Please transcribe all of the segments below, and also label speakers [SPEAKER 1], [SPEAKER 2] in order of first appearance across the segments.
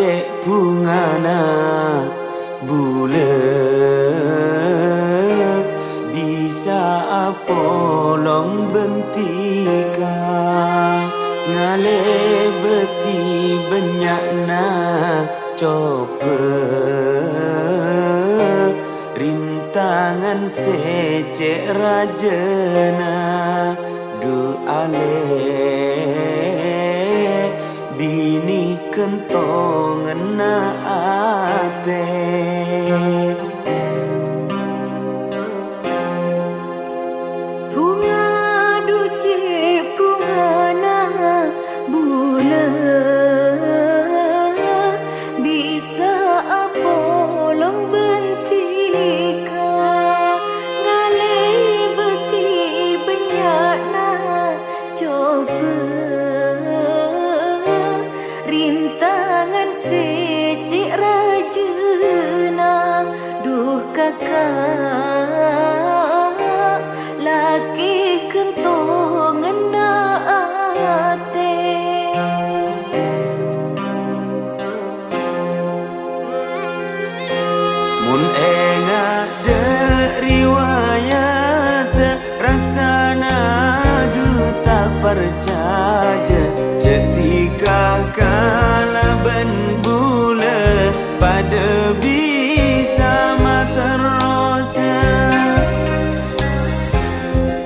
[SPEAKER 1] cek bungana bule bisa apolong bentika ngale beti benyakna coba rintangan secek rajana du ale bini kentongan na ate
[SPEAKER 2] bunga duce bunga na bula bisa apolong bentika ngale beti banyak na coba rintangan secik rajana duh kakak laki kentongan na ate
[SPEAKER 1] mun enga de riwayat rasana du tak percaya ketika kala ben bula pada bisa materosa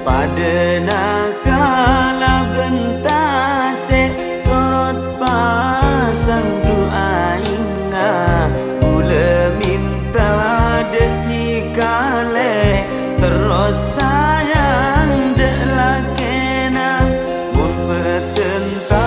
[SPEAKER 1] pada nakala bentase sorot pasang doa inga bula minta detika le terus sayang de lakena mun petenta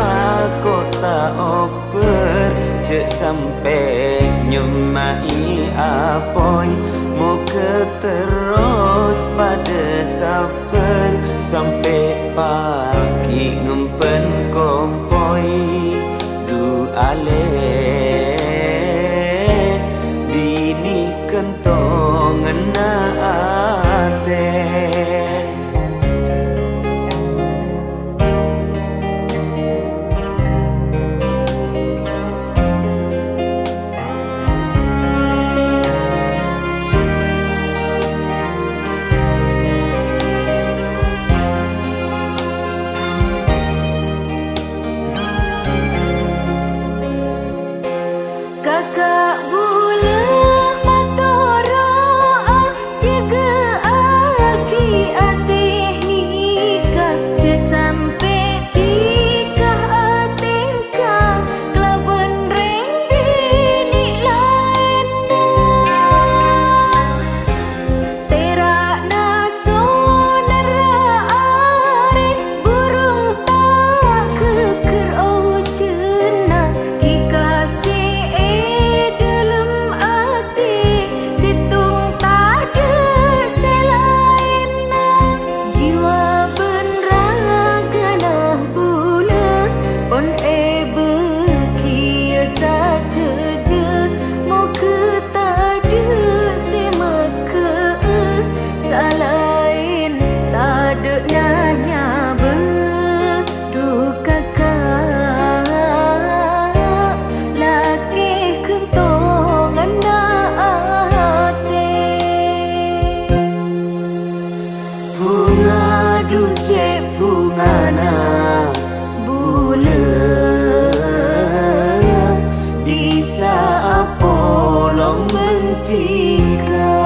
[SPEAKER 1] kota oper cek sampai nyemai apoi muka terus pada saper sampai pagi ngempen kompoi du ale bini kentongan na ate
[SPEAKER 2] kakak bula matoro jaga aki ateh nikah cek sampai tikah atengkah kelaban reng bini lain terak naso nera are burung tak keker ojena kikasih dalam hati situng tak ada selain jiwa benraga nah bula on berkiasa teja muka tak ada semaka salain tak ada nanya berduh kakak laki kentongan na ate
[SPEAKER 1] bunga duce bungana bula bisa apolong bentika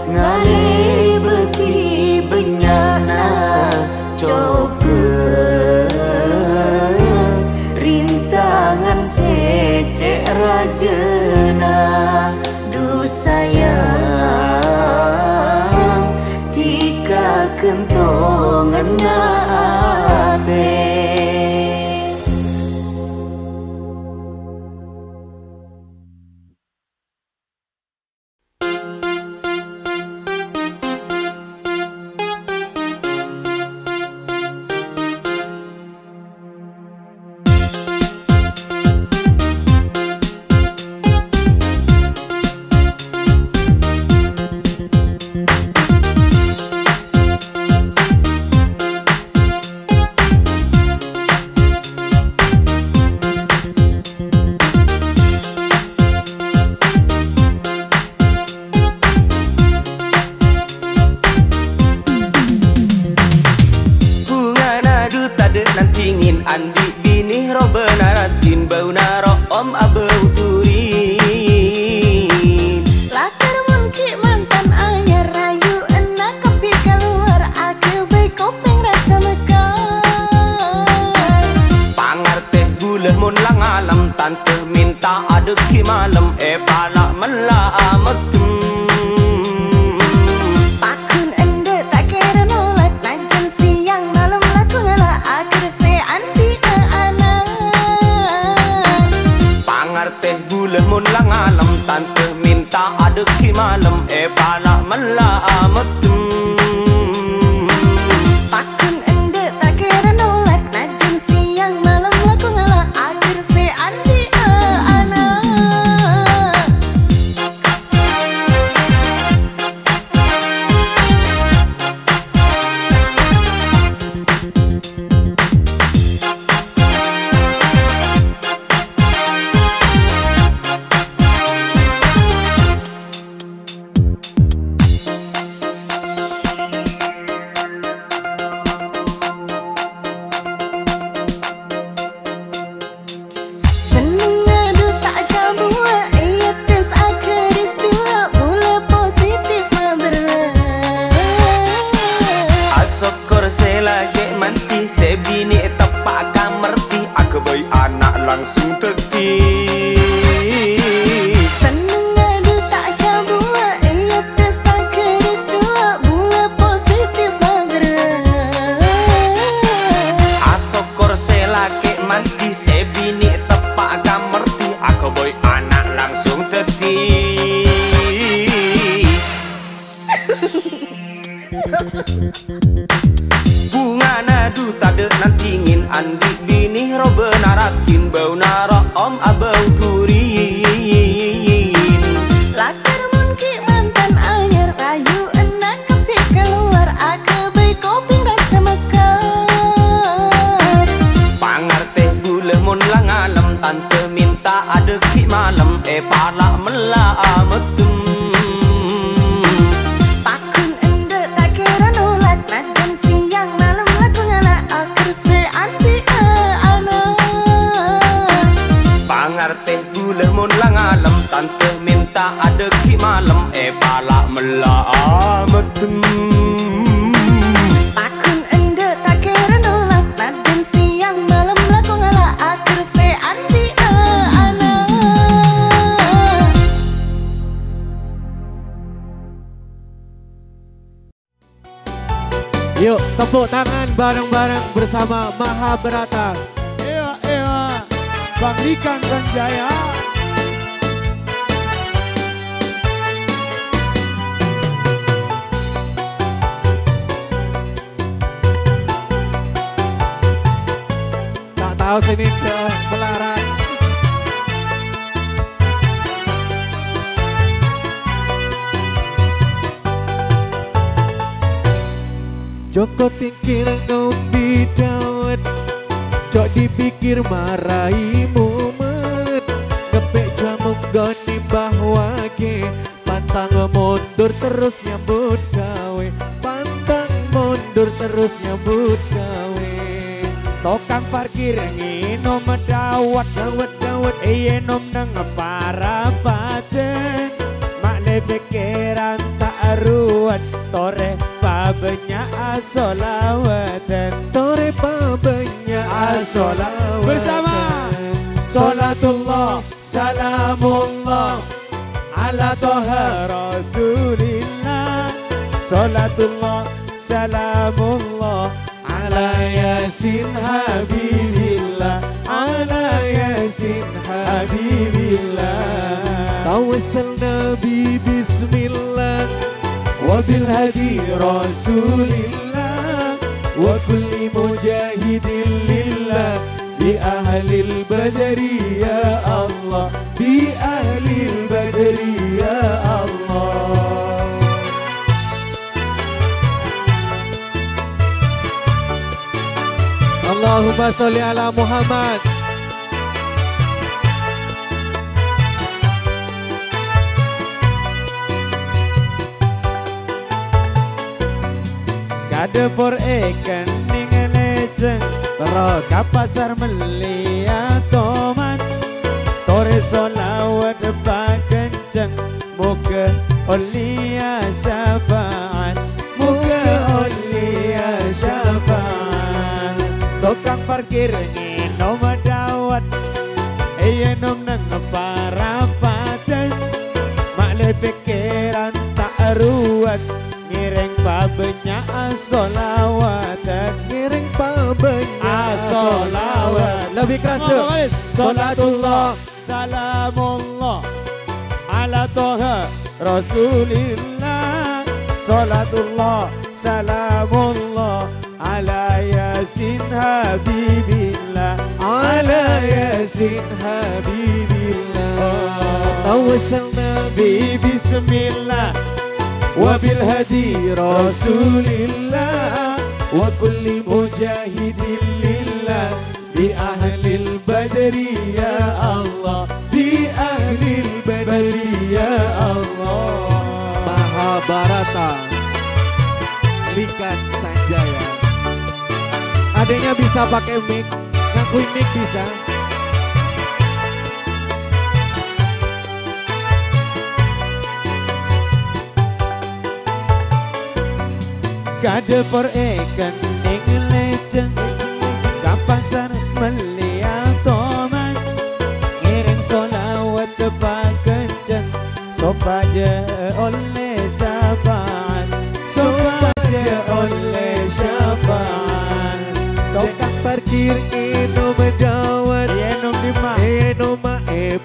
[SPEAKER 1] ngale beti benyana coba rintangan secek rajana du sayang tika kentongan na ate andi bini robenaratin bau naro om abau turin.
[SPEAKER 2] Lakar mungkin mantan anyar rayu enak kopi keluar aku baik kopeng rasa mekar.
[SPEAKER 1] Pangar teh gula mon lang alam tante minta adek ki malam pala melamet.
[SPEAKER 2] Pakun ende tak kira nolak najan siang malam laku ngalah akhir se anti anak.
[SPEAKER 1] Pangar teh gula mon lang alam tante minta adek ki malam pala melamet.
[SPEAKER 2] Pakun ende tak kira nolak najan siang malam laku ngalah akhir se anti anak. Seneng adu tak kabua iya tes akeris dua mula positif berat.
[SPEAKER 1] Asokor se lagi manti se bini tepak kamerti aku boy anak langsung teti.
[SPEAKER 2] Seneng adu tak kabua iya tes akeris dua mula positif berat.
[SPEAKER 1] Asokor se lagi manti se bini tepak kamerti aku boy anak langsung teti. Bunga nadu tade nantingin andi bini robenaratin bau nara om abau turin.
[SPEAKER 2] Lakar mungkin mantan anyar rayu enak kopi keluar aku baik kopi rasa mekar.
[SPEAKER 1] Pangar teh gula mon lang alam tante minta adek ki malam pala melamet.
[SPEAKER 2] Pakun ende tak kira nolak najan siang malam laku ngalah akhir se anti anak.
[SPEAKER 1] Pangar teh gula mon lang alam tante minta adek ki malam pala melamet.
[SPEAKER 2] Pakun ende tak kira nolak najan siang malam laku ngalah akhir se anti anak.
[SPEAKER 3] Yuk tepuk tangan bareng-bareng bersama Mahabharata.
[SPEAKER 4] Iya, Bang Ikan Sanjaya.
[SPEAKER 3] Tak tahu sini ke melarat. Joko tingkir ngopi dawet, cok dipikir marahi mumet. Ngepek jamu goni bahwa ke pantang mundur terus nyambut gawe. Pantang mundur terus nyambut gawe.
[SPEAKER 4] Tokang parkir nginom dawet iya nom nang para paten. Mak pikiran tak ruwet tore babenya asolawatan.
[SPEAKER 3] Tore babenya asolawatan.
[SPEAKER 4] Bersama
[SPEAKER 3] Salatullah salamullah
[SPEAKER 4] ala toha rasulillah. Salatullah salamullah
[SPEAKER 3] ala yasin habibillah. Ala yasin habibillah. Tawassalna bi bismillah wa bil hadi rasulillah wa kulli mujahidin lillah bi ahlil badri ya Allah. Bi ahlil badri ya Allah. Allahumma sholli ala Muhammad.
[SPEAKER 4] Kade por ikan ning lejeng
[SPEAKER 3] Terus
[SPEAKER 4] Kapasar melihat toman Tore solawat pak kenceng Muka olia syafaat Muka olia syafaat Tukang parkir nginom dawat Iya nom nang para paten Makle pikiran tak ruwet Ngiring pabenya solawat
[SPEAKER 3] ngiring pabenya
[SPEAKER 4] solawat
[SPEAKER 3] Lebih keras tuh.
[SPEAKER 4] Salatullah Salamullah Ala toha Rasulillah Salatullah Salamullah Ala Yasin Habibillah
[SPEAKER 3] Ala Yasin Habibillah Tawassalna
[SPEAKER 4] Bi Bismillah Wabil hadi Rasulillah Wa kulli mujahidin lillah Bi ahlil badri ya Allah Bi ahlil badri ya Allah
[SPEAKER 3] Mahabharata Likan Sanjaya. Adanya bisa pakai mic, ngakuin mic bisa.
[SPEAKER 4] Kade por kening leceng Kapasar melihat toman Ngiring solawat tepak kenceng Sopaja oleh syafaat Sopaja oleh syafaat
[SPEAKER 3] Tukang parkir inom dawat
[SPEAKER 4] Yenom lima
[SPEAKER 3] Inom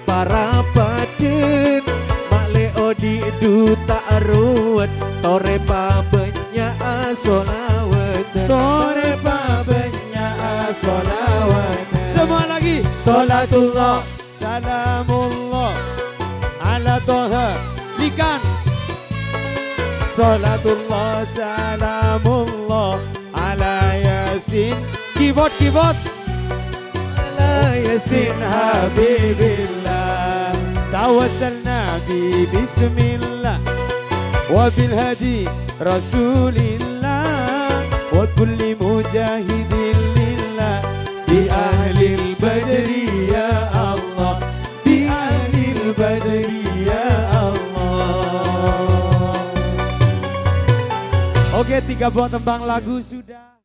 [SPEAKER 3] para paden Makle odi duta ruwet Tore pabenya solawat
[SPEAKER 4] Tore pabenya solawat Semua lagi Salatullah Salamullah Ala toha Likan Salatullah Salamullah Ala Yasin Keyboard
[SPEAKER 3] Ala Yasin
[SPEAKER 4] Habibillah Tawassalna bi Bismillah Wabil hadi Rasulillah Wa kulli mujahidin lillah Bi ahlil badri ya Allah Bi ahlil badri ya Allah. Oke, 3 buah tembang lagu sudah.